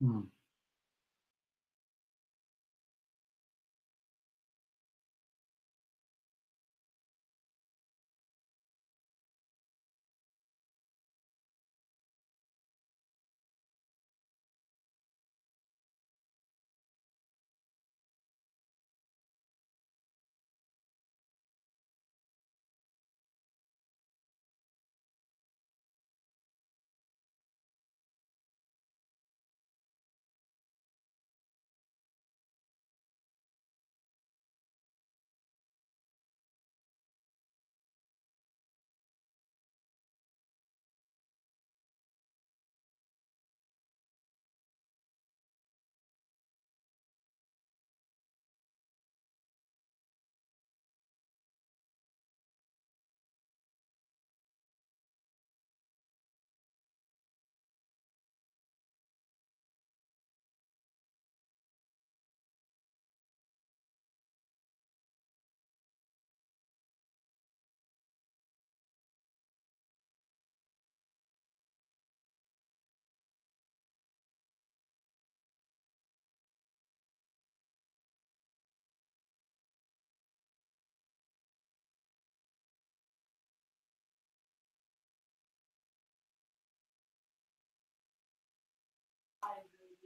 Mm.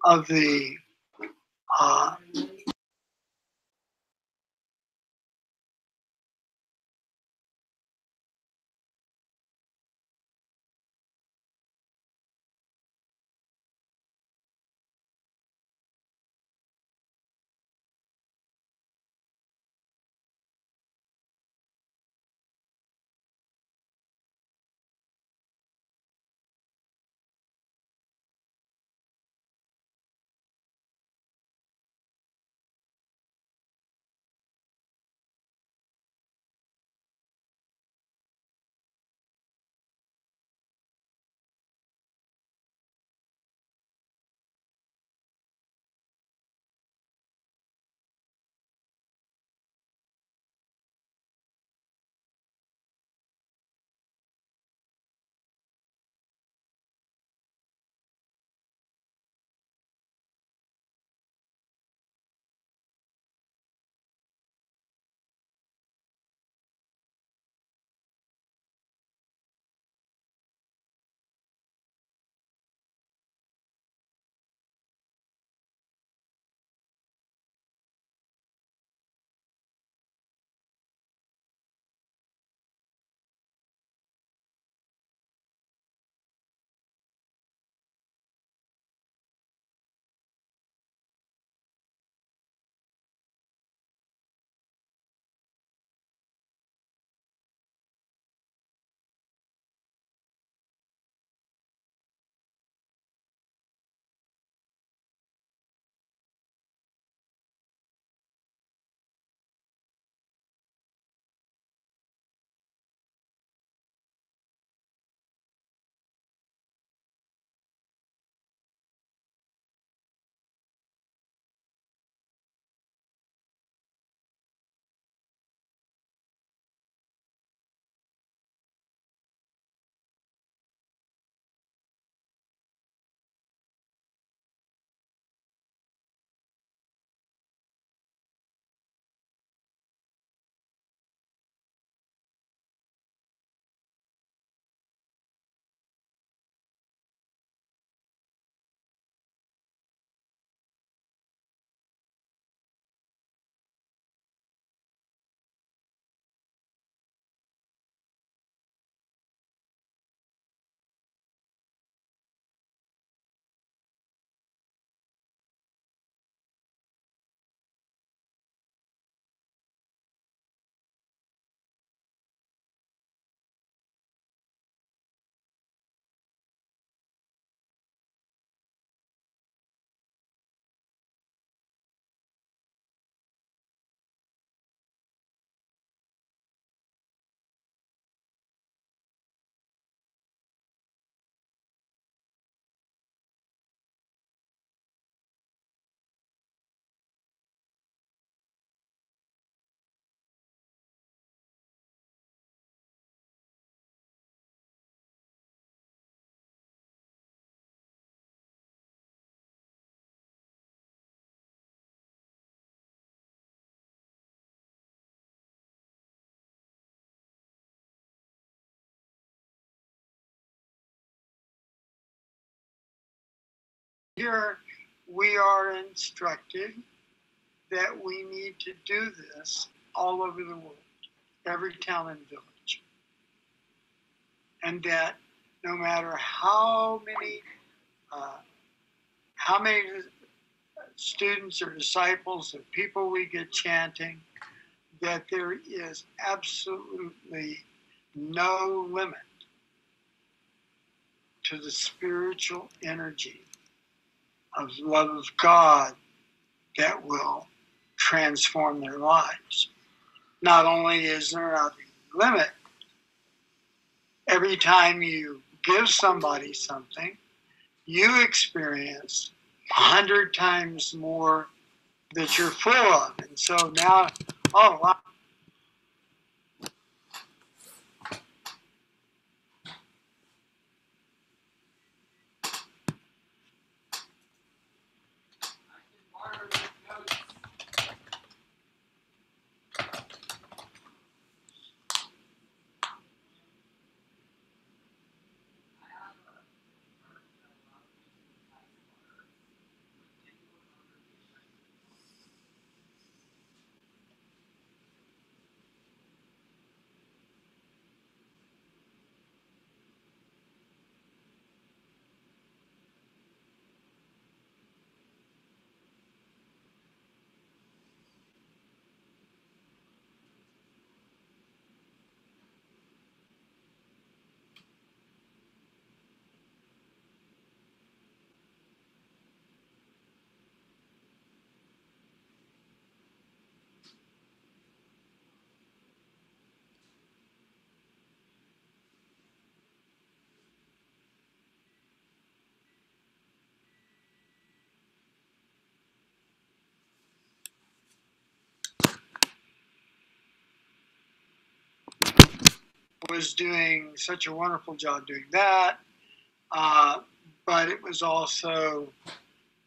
of the uh, Here we are instructed that we need to do this all over the world, every town and village. And that no matter how many students or disciples or people we get chanting, that there is absolutely no limit to the spiritual energy of love of God that will transform their lives. Not only is there not a limit, every time you give somebody something, you experience 100 times more that you're full of. And so now, oh, wow. Was doing such a wonderful job doing that, but it was also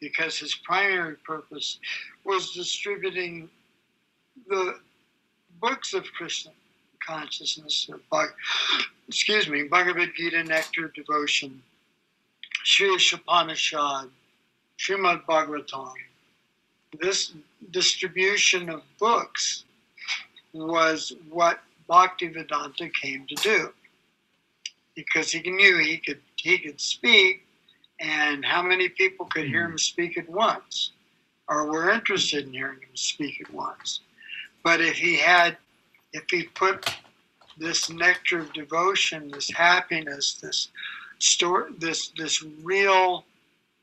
because his primary purpose was distributing the books of Krishna consciousness, Bhagavad Gita, Nectar, Devotion, Sri Shapanishad, Srimad Bhagavatam. This distribution of books was what Bhaktivedanta came to do, because he knew he could speak, and how many people could hear him speak at once, or were interested in hearing him speak at once. But if he put this nectar of devotion, this happiness, this real,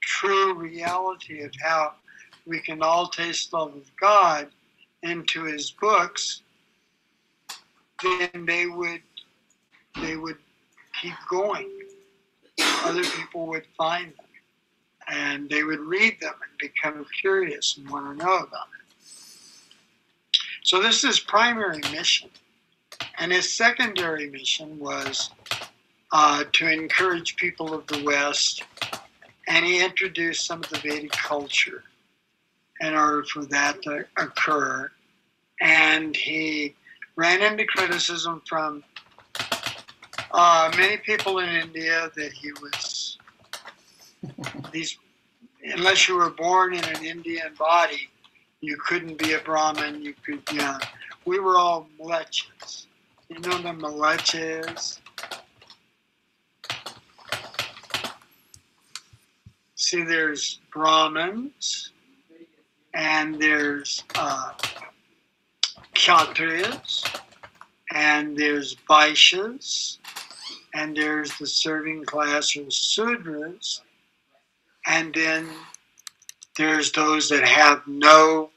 true reality of how we can all taste love of God into his books, then they would keep going. Other people would find them, and they would read them and become curious and want to know about it. So this is his primary mission. And his secondary mission was to encourage people of the West, and he introduced some of the Vedic culture in order for that to occur. And he ran into criticism from many people in India that he was unless you were born in an Indian body, you couldn't be a Brahmin. We were all mlechas. You know what a mlecha is? See, there's Brahmins, and there's Kshatriyas, and there's Vaishyas, and there's the serving class or Sudras, and then there's those that have no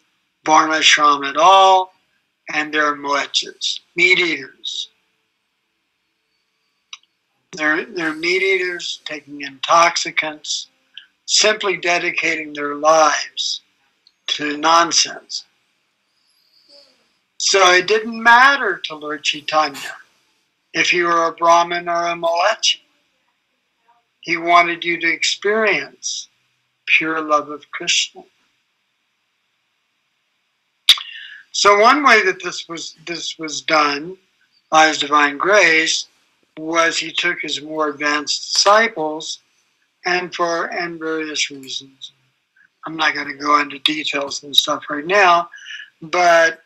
varnashram at all, and they're mlechas, meat eaters. They're meat eaters, taking intoxicants, simply dedicating their lives to nonsense. So it didn't matter to Lord Chaitanya if you were a Brahmin or a mlecha. He wanted you to experience pure love of Krishna. So one way that this was done by His divine grace was he took his more advanced disciples and various reasons. I'm not going to go into details and stuff right now, but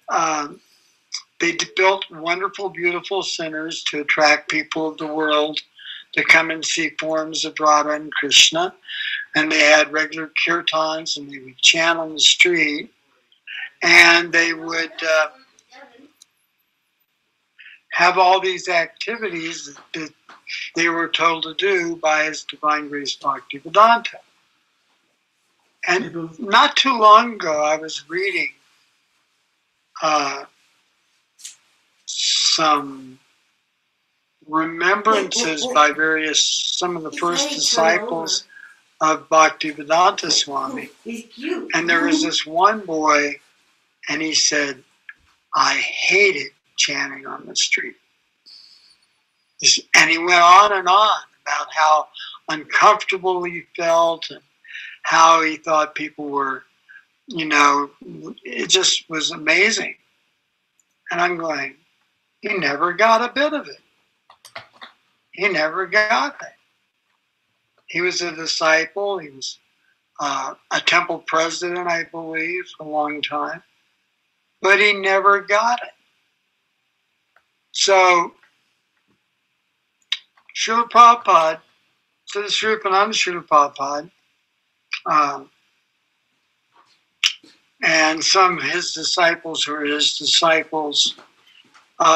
they built wonderful, beautiful centers to attract people of the world to come and see forms of Radha and Krishna. And they had regular kirtans, and they would chant on the street, and they would have all these activities that they were told to do by His Divine Grace Bhaktivedanta. And not too long ago, I was reading some remembrances by some of the first disciples of Bhaktivedanta Swami. And there was this one boy, and he said, I hated chanting on the street. And he went on and on about how uncomfortable he felt and how he thought people were, it just was amazing. And I'm going, he never got a bit of it. He never got it. He was a disciple. He was a temple president, I believe, for a long time. But he never got it. So, Srila Prabhupada, so the Sripananda Srila Prabhupada, and some of his disciples who were his disciples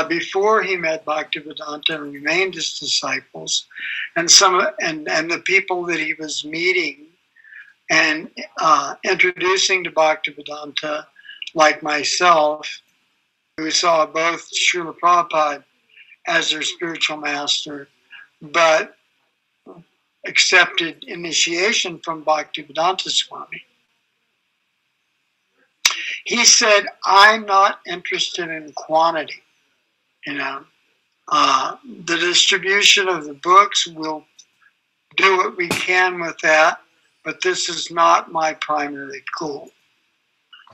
before he met Bhaktivedanta and remained his disciples, and the people that he was meeting and introducing to Bhaktivedanta, like myself, who saw both Srila Prabhupada as their spiritual master, but accepted initiation from Bhaktivedanta Swami. He said, I'm not interested in quantity. The distribution of the books, we'll do what we can with that, but this is not my primary goal.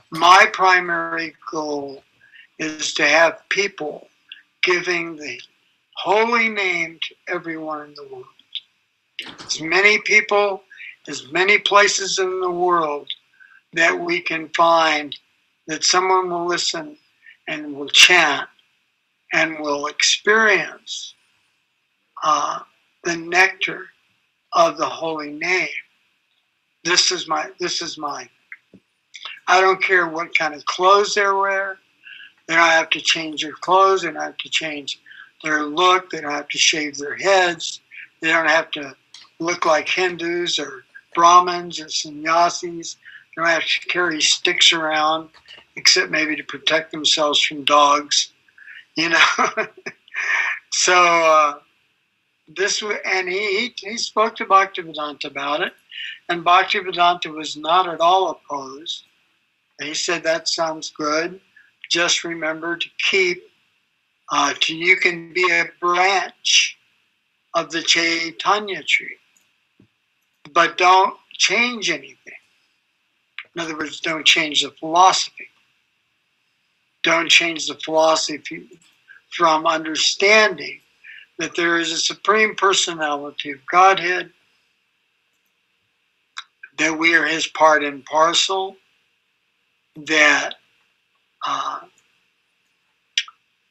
My primary goal is to have people giving the holy name to everyone in the world. As many people, as many places in the world that we can find that someone will listen and will chant and will experience the nectar of the holy name. This is mine. I don't care what kind of clothes they wear. They don't have to change their clothes. They don't have to change their look. They don't have to shave their heads. They don't have to look like Hindus or Brahmins or sannyasis. They don't have to carry sticks around, except maybe to protect themselves from dogs. So and he spoke to Bhaktivedanta about it, and Bhaktivedanta was not at all opposed. He said, that sounds good. Just remember to keep, you can be a branch of the Chaitanya tree, but don't change anything. In other words, don't change the philosophy. Don't change the philosophy from understanding that there is a supreme personality of Godhead, that we are his part and parcel, that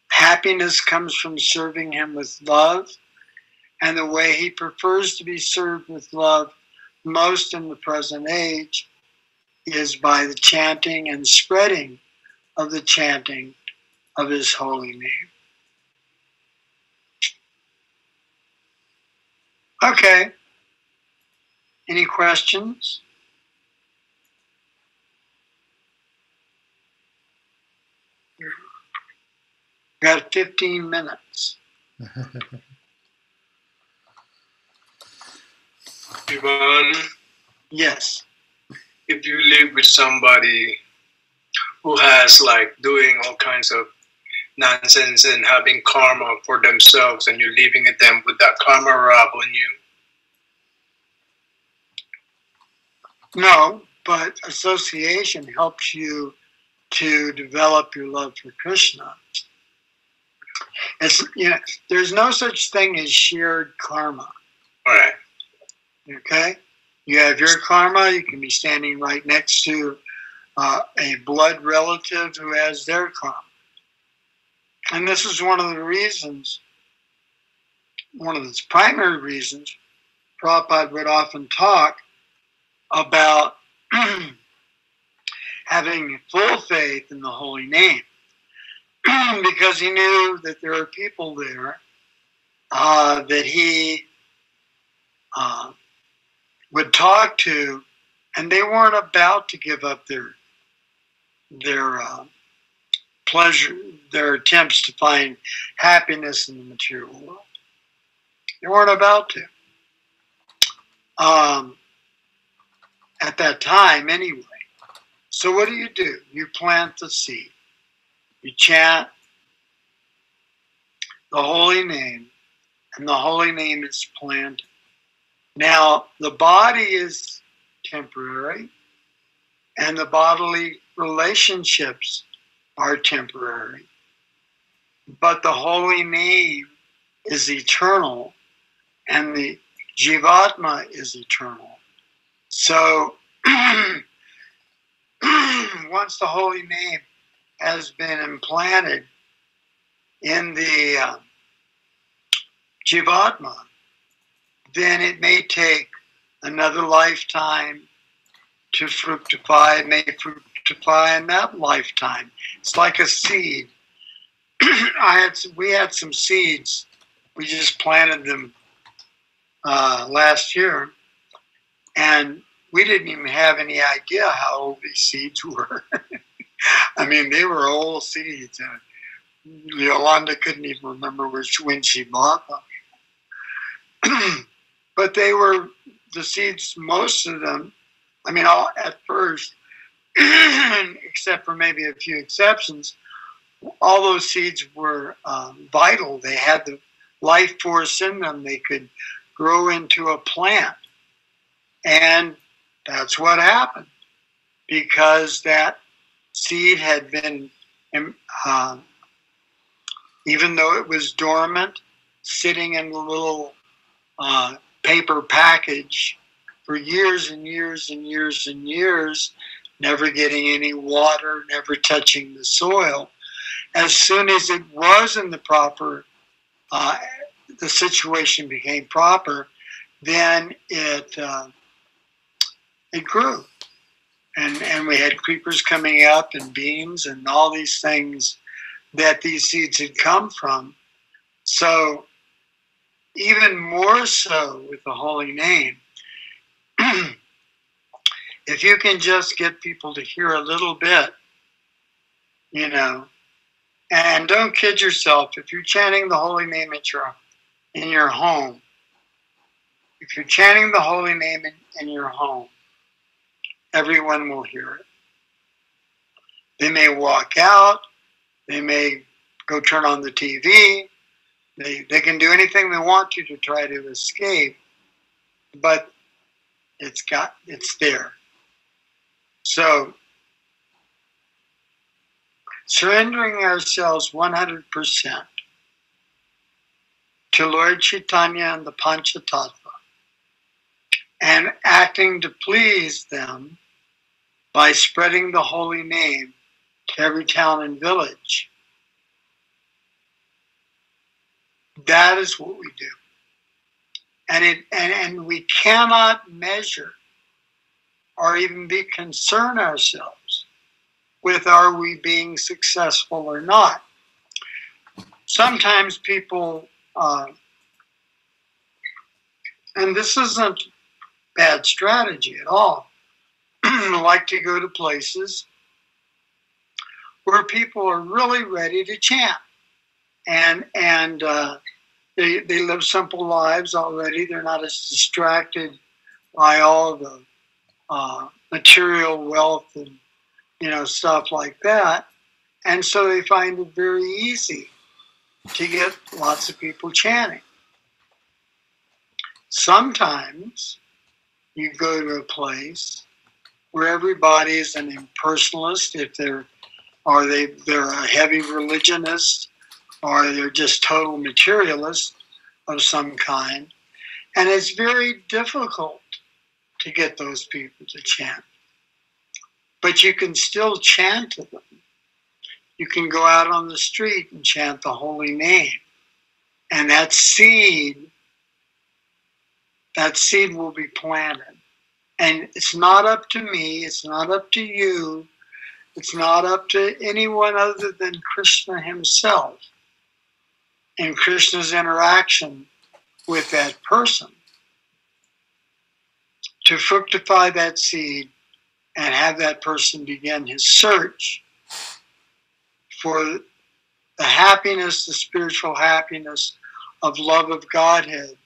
happiness comes from serving him with love, and the way he prefers to be served with love most in the present age is by the chanting and spreading of the chanting of his holy name. Okay. Any questions? Got 15 minutes. Jivan, Yes. if you live with somebody who has doing all kinds of nonsense and having karma for themselves, and you're leaving them with that karma rub on you? No, but association helps you to develop your love for Krishna. It's, there's no such thing as shared karma. All right. Okay? You have your karma. You can be standing right next to a blood relative who has their karma. And this is one of the reasons, one of its primary reasons, Prabhupada would often talk about having full faith in the holy name, because he knew that there are people there that he would talk to, and they weren't about to give up their pleasure, their attempts to find happiness in the material world. They weren't about to. At that time, anyway. So what do? You plant the seed. You chant the holy name, and the holy name is planted. Now, the body is temporary, and the bodily relationships are temporary. But the holy name is eternal, and the Jivatma is eternal. So, once the holy name has been implanted in the Jivatma, then it may take another lifetime to fructify. It may fructify in that lifetime. It's like a seed. We had some seeds. We just planted them last year, and we didn't even have any idea how old these seeds were. I mean, they were old seeds. Yolanda couldn't even remember when she bought them. But they were the seeds, most of them, I mean, all at first, except for maybe a few exceptions, all those seeds were vital. They had the life force in them. They could grow into a plant. And that's what happened, because that seed had been, even though it was dormant, sitting in the little paper package for years and years and years and years, never getting any water, never touching the soil. As soon as it was in the proper, the situation became proper, then it grew. And we had creepers coming up and beans and all these things that these seeds had come from. So even more so with the holy name, if you can just get people to hear a little bit, and don't kid yourself. If you're chanting the holy name in your home, if you're chanting the holy name in your home, everyone will hear it. They may walk out. They may go turn on the TV. They can do anything they want to try to escape, but it's there. So, surrendering ourselves 100% to Lord Chaitanya and the Panchatattva, and acting to please them by spreading the holy name to every town and village. That is what we do. And we cannot measure or even be concerned ourselves with are we being successful or not. Sometimes people, and this isn't bad strategy at all, like to go to places where people are really ready to chant. And they live simple lives already. They're not as distracted by all the material wealth and stuff like that. And so they find it very easy to get lots of people chanting. Sometimes you go to a place where everybody is an impersonalist, if they're a heavy religionist, or they're just total materialists of some kind. And it's very difficult to get those people to chant. But you can still chant to them. You can go out on the street and chant the holy name. And that seed will be planted. And it's not up to me, it's not up to you, it's not up to anyone other than Krishna himself and Krishna's interaction with that person to fructify that seed and have that person begin his search for the happiness, the spiritual happiness of love of Godhead,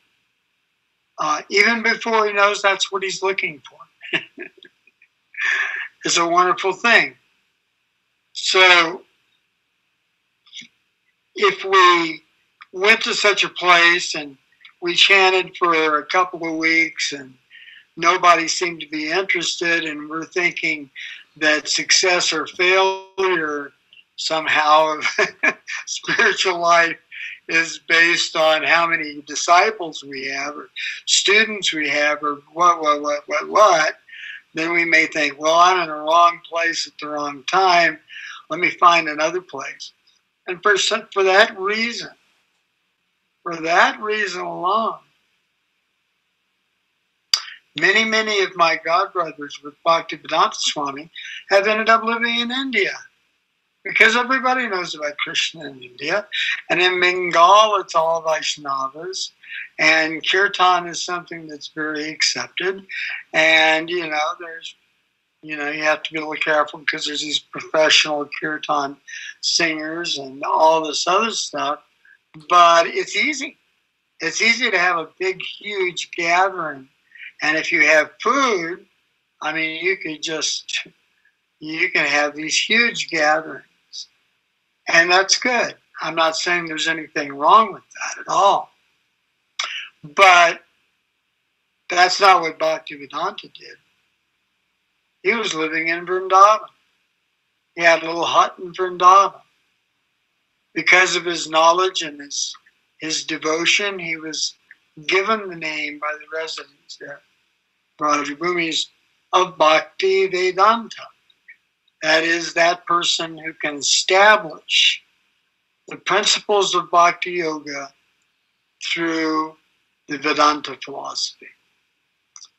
even before he knows that's what he's looking for. It's a wonderful thing. So if we went to such a place and we chanted for a couple of weeks and nobody seemed to be interested, and we're thinking that success or failure somehow of spiritual life is based on how many disciples we have or students we have or what, then we may think, well, I'm in the wrong place at the wrong time. Let me find another place. And for that reason alone, many of my godbrothers with Bhaktivedanta Swami have ended up living in India. Because everybody knows about Krishna in India. And in Bengal, it's all Vaishnavas. And Kirtan is something that's very accepted. And, you have to be a little careful because there's these professional Kirtan singers and all this other stuff. But it's easy. It's easy to have a big, huge gathering. And if you have food, I mean, you can have these huge gatherings. And that's good. I'm not saying there's anything wrong with that at all. But that's not what Bhaktivedanta did. He was living in Vrindavan. He had a little hut in Vrindavan. Because of his knowledge and his devotion, he was given the name by the residents there, Brajabhumis, of Bhakti Vedanta. That is that person who can establish the principles of Bhakti Yoga through the Vedanta philosophy.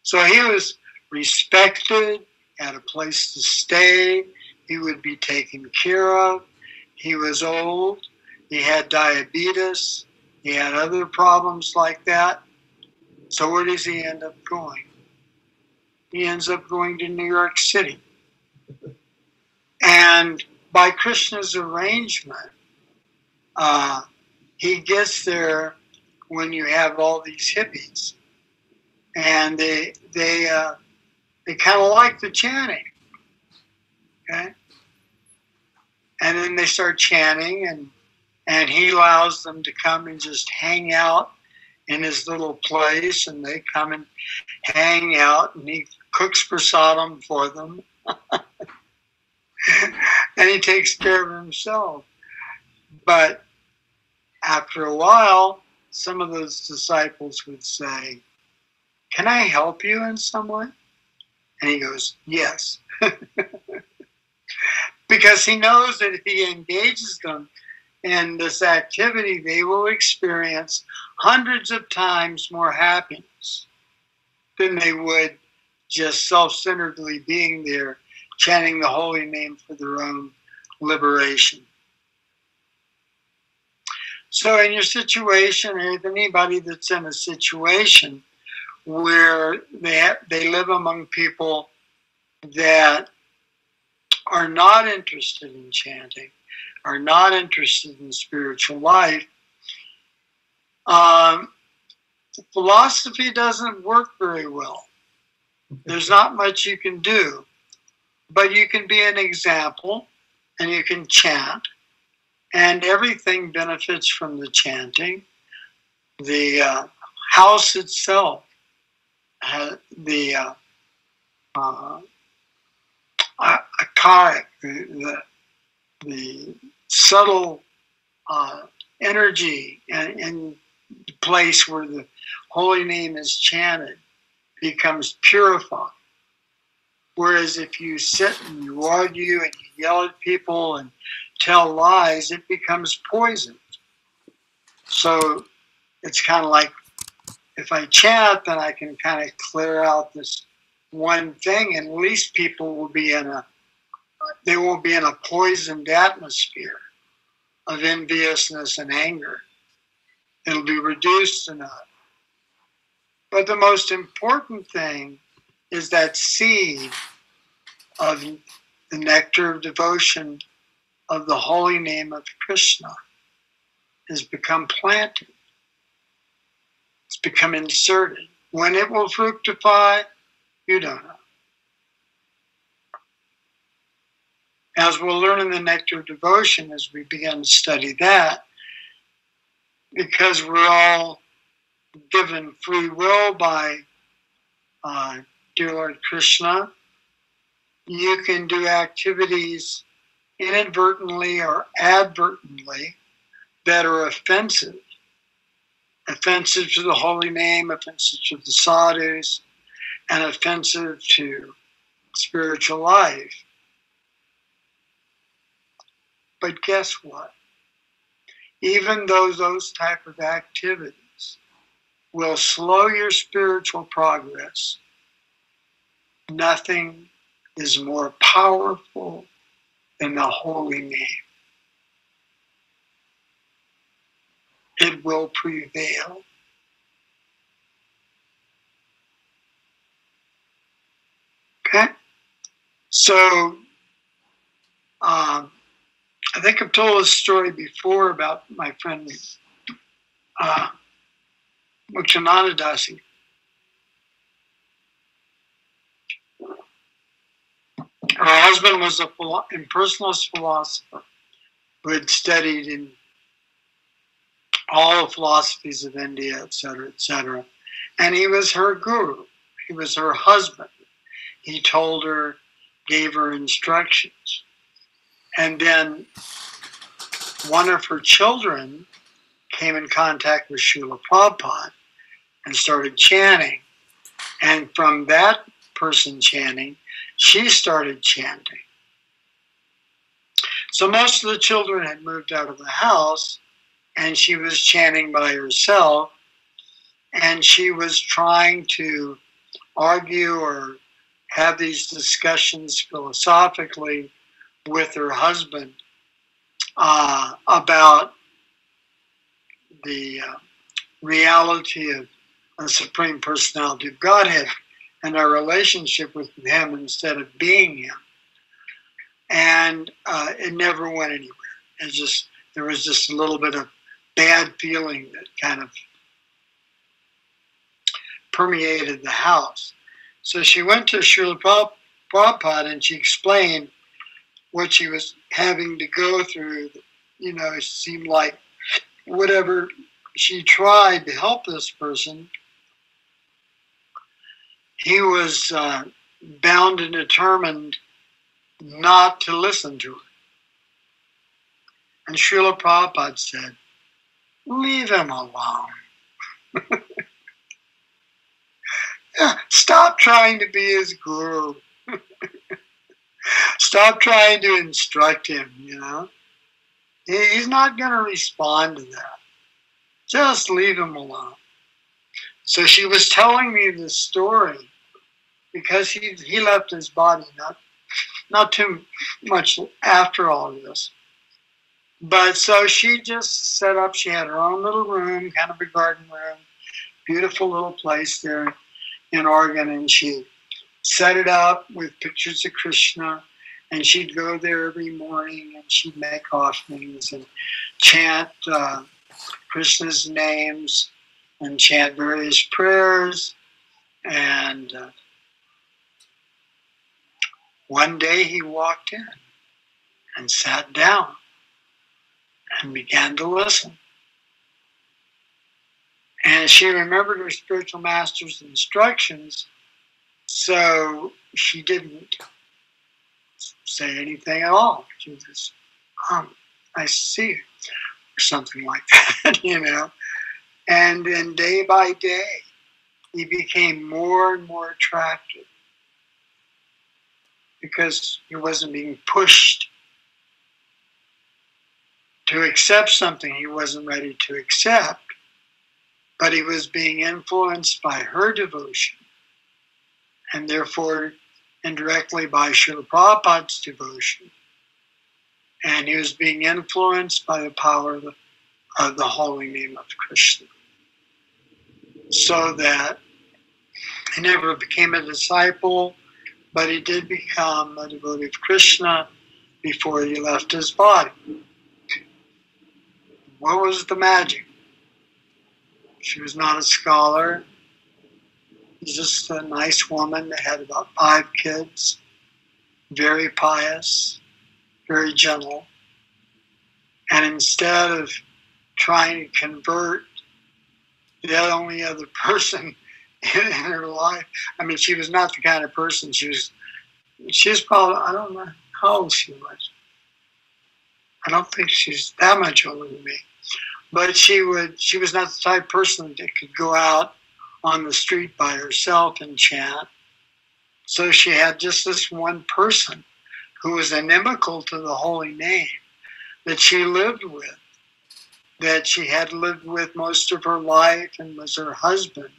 So he was respected, had a place to stay, he would be taken care of, he was old, he had diabetes, he had other problems like that. So where does he end up going? He ends up going to New York City. And by Krishna's arrangement, he gets there when you have all these hippies, and they kind of like the chanting, okay? And then they start chanting, and he allows them to come and just hang out in his little place, and they come and hang out, and he cooks prasadam for them. And he takes care of himself. But after a while, some of those disciples would say, "Can I help you in some way?" And he goes, "Yes." Because he knows that if he engages them in this activity, they will experience hundreds of times more happiness than they would just self-centeredly being there, chanting the holy name for their own liberation. So in your situation, or if anybody that's in a situation where they live among people that are not interested in chanting, are not interested in spiritual life, philosophy doesn't work very well. There's not much you can do, but you can be an example and you can chant, and everything benefits from the chanting. The house itself, the akaric, the subtle energy and the place where the holy name is chanted becomes purified. Whereas if you sit and you argue and you yell at people and tell lies, it becomes poisoned. So it's kind of like, if I chant, then I can kind of clear out this one thing, and at least people will be they won't be in a poisoned atmosphere of enviousness and anger. It'll be reduced enough. But the most important thing is that seed of the nectar of devotion of the holy name of Krishna has become planted. It's become inserted. When it will fructify, you don't know. As we'll learn in the nectar of devotion as we begin to study that, because we're all given free will by dear Lord Krishna, you can do activities inadvertently or advertently that are offensive. Offensive to the holy name, offensive to the sadhus, and offensive to spiritual life. But guess what? Even though those type of activities will slow your spiritual progress, nothing is more powerful than the holy name. It will prevail. Okay? So, I think I've told this story before about my friend Muktananda Dasi. Her husband was a impersonalist philosopher who had studied in all the philosophies of India, etc., etc. And he was her guru. He was her husband. He told her, gave her instructions. And then one of her children came in contact with Srila Prabhupada and started chanting. And from that person chanting, she started chanting. So most of the children had moved out of the house, and she was chanting by herself, and she was trying to argue or have these discussions philosophically with her husband about the reality of the Supreme Personality of Godhead and our relationship with him instead of being him. And it never went anywhere. There was just a little bit of bad feeling that kind of permeated the house. So she went to Srila Prabhupada and she explained what she was having to go through. You know, it seemed like whatever she tried to help this person, he was bound and determined not to listen to her. And Srila Prabhupada said, "Leave him alone. Stop trying to be his guru. Stop trying to instruct him, you know. He's not going to respond to that. Just leave him alone." So she was telling me this story because he left his body not too much after all of this. But so she just set up, she had her own little room, kind of a garden room, beautiful little place there in Oregon, and she set it up with pictures of Krishna, and she'd go there every morning and she'd make offerings and chant Krishna's names and chant various prayers. And one day he walked in and sat down and began to listen. And she remembered her spiritual master's instructions, so she didn't say anything at all. She was just, "Nice to see you," or something like that, you know. And then day by day, he became more and more attractive because he wasn't being pushed to accept something he wasn't ready to accept, but he was being influenced by her devotion, and therefore indirectly by Srila Prabhupada's devotion. And he was being influenced by the power of the holy name of Krishna. So that he never became a disciple, but he did become a devotee of Krishna before he left his body. What was the magic? She was not a scholar. She's just a nice woman that had about 5 kids, very pious, very gentle. And instead of trying to convert the only other person in her life, I mean, she was not the kind of person, she was probably, I don't know how old she was. I don't think she's that much older than me. But she was not the type of person that could go out on the street by herself and chant. So she had just this one person who was inimical to the holy name that she lived with, that she had lived with most of her life and was her husband.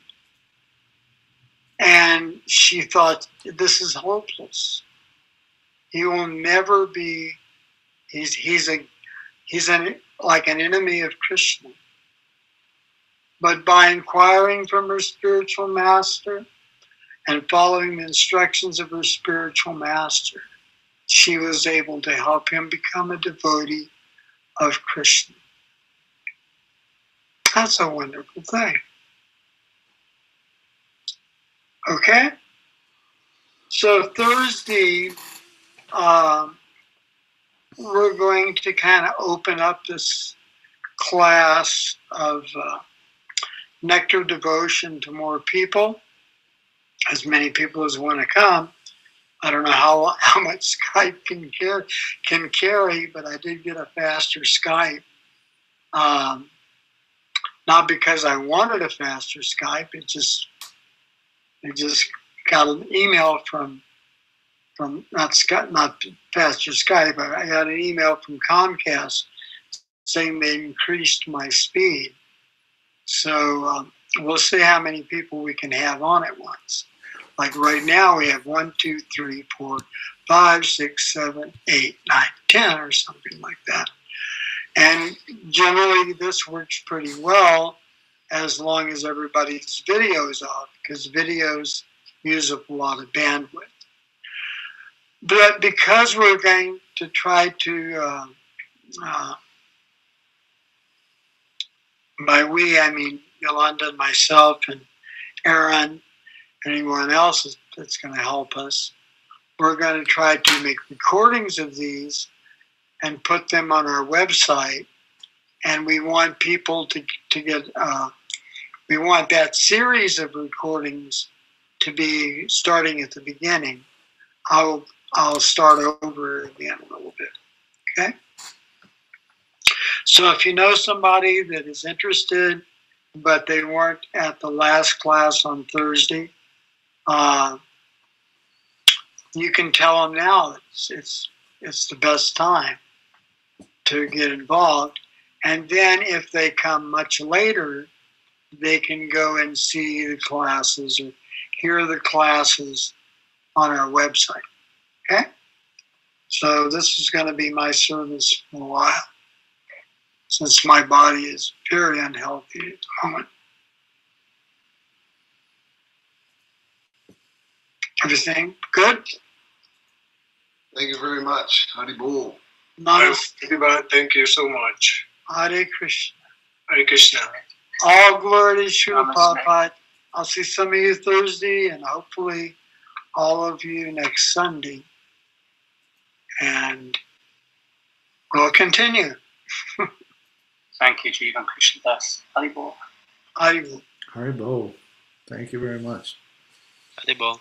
And she thought, this is hopeless. He will never be, he's like an enemy of Krishna. But by inquiring from her spiritual master and following the instructions of her spiritual master, she was able to help him become a devotee of Krishna. That's a wonderful thing. Okay? So Thursday, we're going to kind of open up this class of nectar devotion to more people, as many people as want to come. I don't know how much Skype can carry, but I did get a faster Skype. Not because I wanted a faster Skype, it just got an email from not faster Skype. I got an email from Comcast saying they increased my speed. So we'll see how many people we can have on at once. Like right now, we have 1, 2, 3, 4, 5, 6, 7, 8, 9, 10, or something like that. And generally, this works pretty well as long as everybody's video is off, because videos use up a lot of bandwidth. But because we're going to try to, by we, I mean Yolanda and myself and Aaron, anyone else that's going to help us, we're going to try to make recordings of these and put them on our website. And we want people to get, we want that series of recordings to be starting at the beginning. I'll start over again a little bit, okay? So if you know somebody that is interested, but they weren't at the last class on Thursday, you can tell them now it's the best time to get involved. And then if they come much later, they can go and see the classes or hear the classes on our website. Okay? So this is going to be my service for a while, since my body is very unhealthy at the moment. Everything good? Thank you very much. Hari Bol. Namaste. Thank you so much. Hare Krishna. Hare Krishna. All glory to Srila Prabhupada. I'll see some of you Thursday and hopefully all of you next Sunday. And we'll continue. Thank you, Jivan Krishna Das. Hari Bol. Hari Bol. Hari Bol. Thank you very much. Hari Bol.